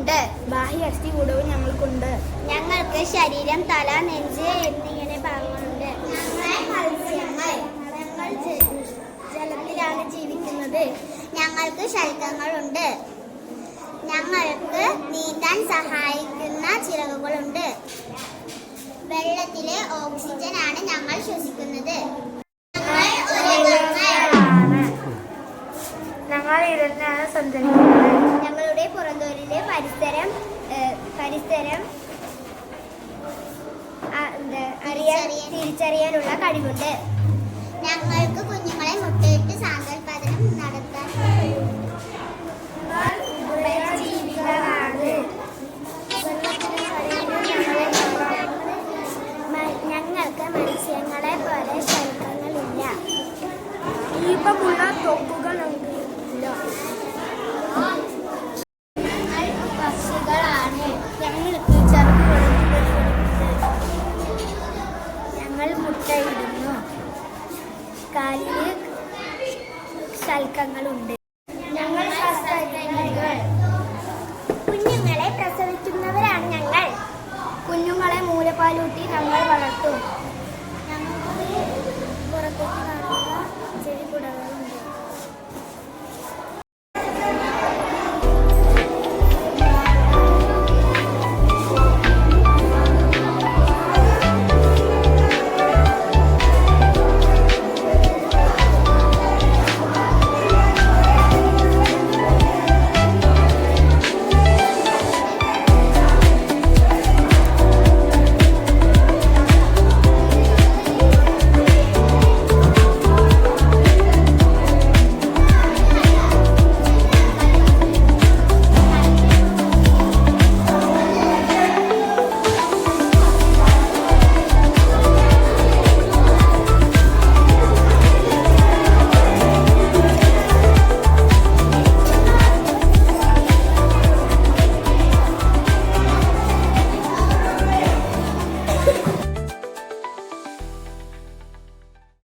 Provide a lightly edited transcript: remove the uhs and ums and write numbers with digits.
ഞങ്ങൾക്കുണ്ട്. ബാഹ്യസ്ഥികൂടവും ഞങ്ങൾക്കുണ്ട്. ഞങ്ങൾക്ക് ശരീരം, തല, നെഞ്ച് എന്നിങ്ങനെ ഭാഗങ്ങളുണ്ട്. ഞങ്ങൾ ജലത്തിലാണ് ജീവിക്കുന്നത്. ഞങ്ങൾക്ക് ശൽക്കങ്ങളുണ്ട്. ഞങ്ങൾക്ക് നീന്താൻ സഹായിക്കുന്ന ചിറകുകളുണ്ട്. വെള്ളത്തിലെ ഓക്സിജനാണ് ഞങ്ങൾ ശ്വസിക്കുന്നത്. ഞങ്ങൾ ഇരുന്നാണ് സഞ്ചരിക്കുന്നത്. ഞങ്ങളുടെ പുറന്തോലിലെ പരിസരം തിരിച്ചറിയാനുള്ള കഴിവുണ്ട്. ഞങ്ങൾക്ക് കുഞ്ഞുങ്ങളെ മുട്ടയിട്ട് സാന്താൽപാദനം നടത്താൻ കഴിയും. ഞങ്ങൾക്ക് മത്സ്യങ്ങളെ പോലെ ശൽക്കങ്ങളില്ല. ദീപമുള്ള തൊക്കുകളുണ്ട്. പക്ഷികളാണ്. ഞങ്ങൾക്ക് ചെറുകുകളുണ്ട്. ഞങ്ങൾ മുട്ടയിടുന്നു. കാലിന് ശൽക്കങ്ങളുണ്ട്. ഞങ്ങൾ ശാസ്ത്രജ്ഞർ. കുഞ്ഞുങ്ങളെ പ്രസവിക്കുന്നവരാണ് ഞങ്ങൾ. കുഞ്ഞുങ്ങളെ മൂലപ്പാലൂട്ടി ഞങ്ങൾ വളർത്തും. ഞങ്ങൾക്ക് പുറത്തേക്ക്